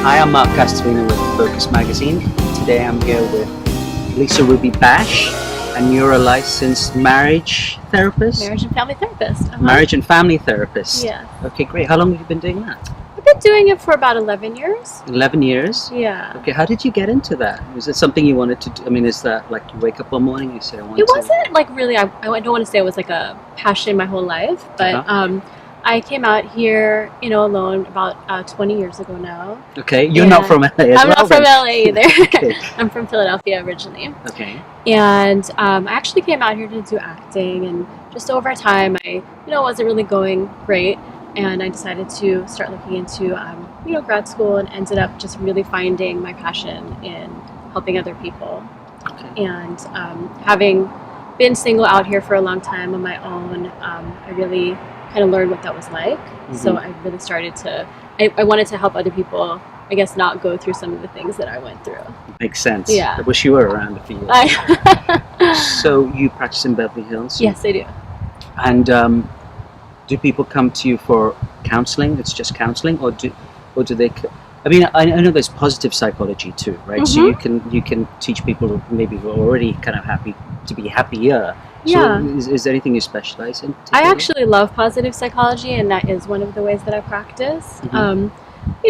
Hi, I'm Mark Castellino with Focus Magazine. Today I'm here with Alisa Ruby Bash, and you're a licensed marriage therapist? Marriage and family therapist. Marriage and family therapist. Yeah. Okay, great. How long have you been doing that? I've been doing it for about 11 years. 11 years? Yeah. Okay, how did you get into that? Was it something you wanted to do? I mean, is that like you wake up one morning and you say, I want to... It wasn't like really, I don't want to say it was like a passion my whole life, but I came out here, alone about 20 years ago now. Okay, you're not from LA as well? I'm not from LA either. Okay. I'm from Philadelphia originally. Okay. And I actually came out here to do acting, and just over time, I, wasn't really going great, and I decided to start looking into, grad school, and ended up just really finding my passion in helping other people. Okay. And having been single out here for a long time on my own, I really kind of learned what that was like. Mm-hmm. So I really started to, I wanted to help other people, I guess, not go through some of the things that I went through. Makes sense. Yeah. I wish you were around a few years. So you practice in Beverly Hills? Yes, I do. And do people come to you for counseling? It's just counseling, or do they? I mean, I know there's positive psychology too, right? Mm-hmm. So you can teach people who maybe who are already kind of happy to be happier. Yeah. So is there anything you specialize in? I actually love positive psychology, and that is one of the ways that I practice. Mm-hmm.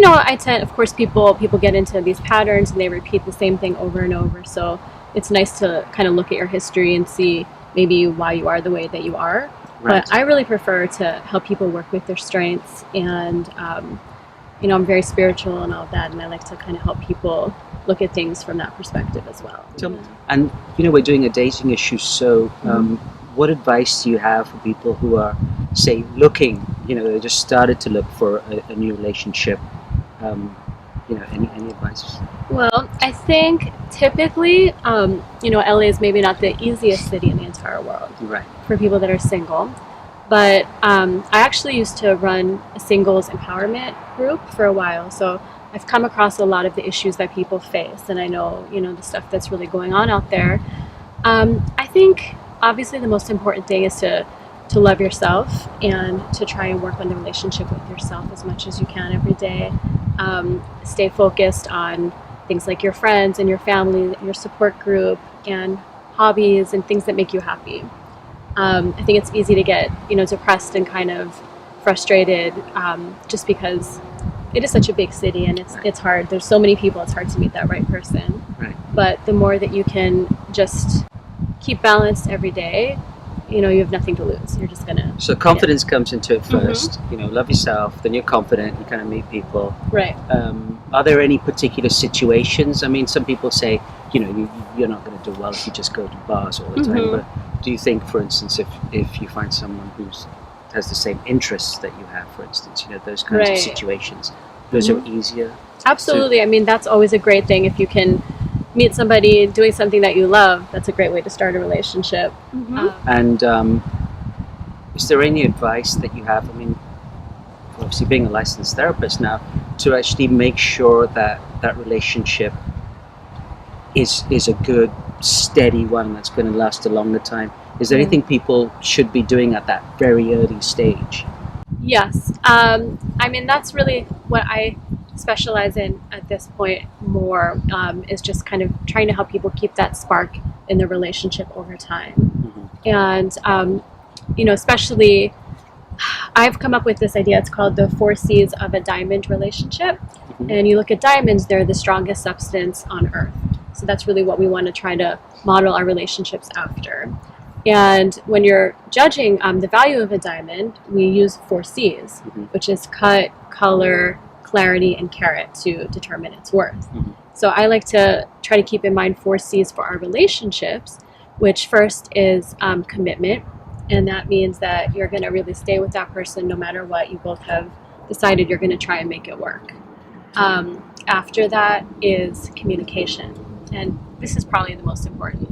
I tend, of course, people get into these patterns and they repeat the same thing over and over. So it's nice to kind of look at your history and see maybe why you are the way that you are. Right. But I really prefer to help people work with their strengths, and I'm very spiritual and all that, and I like to kind of help people look at things from that perspective as well. And we're doing a dating issue, so what advice do you have for people who are, say, looking, they just started to look for a new relationship? Any advice? Well, I think typically, LA is maybe not the easiest city in the entire world, right, for people that are single. But I actually used to run a singles empowerment group for a while, so I've come across a lot of the issues that people face, and I know, the stuff that's really going on out there. I think, obviously, the most important thing is to love yourself and to try and work on the relationship with yourself as much as you can every day. Stay focused on things like your friends and your family, your support group, and hobbies and things that make you happy. I think it's easy to get, depressed and kind of frustrated just because it is such a big city, and it's hard. There's so many people, it's hard to meet that right person. Right. But the more that you can just keep balanced every day, you have nothing to lose. You're just gonna... So confidence comes into it first. Mm-hmm. Love yourself, then you're confident, you kind of meet people. Right. Are there any particular situations? I mean, some people say, you're not going to do well if you just go to bars all the time. But do you think, for instance, if you find someone who has the same interests that you have, for instance, those kinds of situations, those are easier? Absolutely. I mean, that's always a great thing. If you can meet somebody doing something that you love, that's a great way to start a relationship. And is there any advice that you have, I mean, obviously being a licensed therapist now, to actually make sure that that relationship is a good, steady one that's going to last a longer time? Is there anything people should be doing at that very early stage? Yes. I mean, that's really what I specialize in at this point more, is just kind of trying to help people keep that spark in the relationship over time. And, especially, I've come up with this idea. It's called the 4 C's of a diamond relationship. And you look at diamonds, they're the strongest substance on earth. So that's really what we want to try to model our relationships after. And when you're judging the value of a diamond, we use 4 C's, which is cut, color, clarity, and carat to determine its worth. So I like to try to keep in mind 4 C's for our relationships, which first is commitment. And that means that you're going to really stay with that person no matter what. You both have decided you're going to try and make it work. After that is communication. And this is probably the most important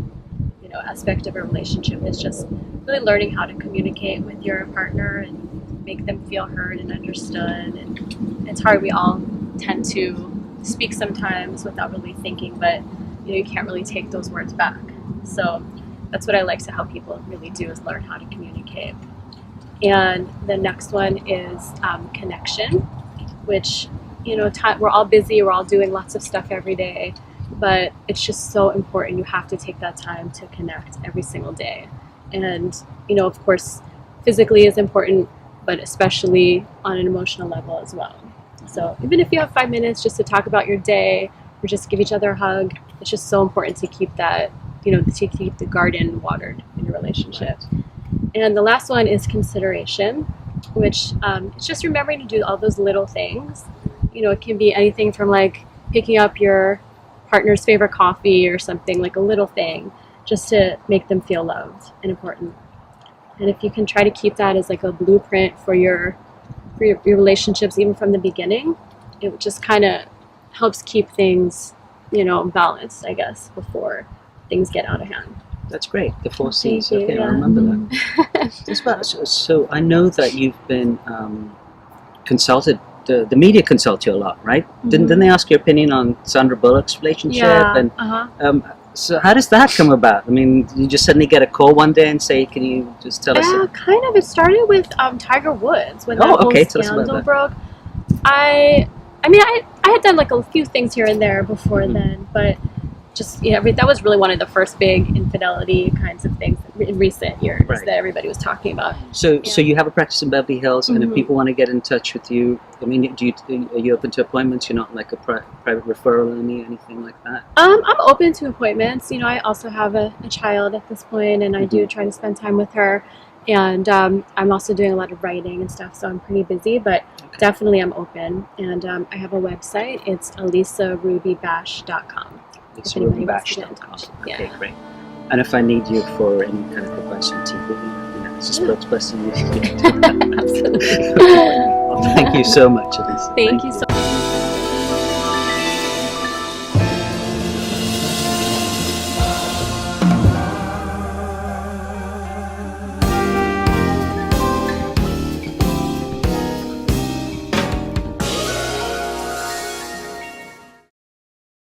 aspect of a relationship, is just really learning how to communicate with your partner and make them feel heard and understood. And it's hard. We all tend to speak sometimes without really thinking, but you can't really take those words back. So that's what I like to help people really do, is learn how to communicate. And the next one is connection, which we're all busy, we're all doing lots of stuff every day, but it's just so important. You have to take that time to connect every single day. And, of course, physically is important, but especially on an emotional level as well. So even if you have 5 minutes just to talk about your day or just give each other a hug, it's just so important to keep that, to keep the garden watered in your relationship. And the last one is consideration, which it's just remembering to do all those little things. It can be anything from like picking up your partner's favorite coffee or something, like a little thing, just to make them feel loved and important. And if you can try to keep that as like a blueprint for your relationships, even from the beginning, it just kind of helps keep things, balanced, I guess, before things get out of hand. That's great. The 4 C's. Thank you, Okay, yeah. I remember that. So I know that you've been consulted. The media consult you a lot, right? Didn't they ask your opinion on Sandra Bullock's relationship? Yeah. And so how does that come about? I mean, you just suddenly get a call one day and say, "Can you just tell us?" Yeah, kind of. It started with Tiger Woods when that Oh, whole okay. Tell us about scandal that. broke. I mean, I had done like a few things here and there before then, but just that was really one of the first big infidelity kinds of things in recent years Right. that everybody was talking about. So you have a practice in Beverly Hills, and if Mhm. people want to get in touch with you, I mean, are you open to appointments? You're not like a private referral, anything like that? I'm open to appointments. I also have a child at this point, and I do try to spend time with her. And I'm also doing a lot of writing and stuff, so I'm pretty busy, but definitely I'm open. And I have a website. It's alisarubybash.com. It's If anybody wants to rubybash.com. get in touch. Okay, Yeah. great. And if I need you for any kind of advice on TV, as a spokesperson, you can get. Absolutely. Okay. Well, thank you so much, Alisa. Thank you so much.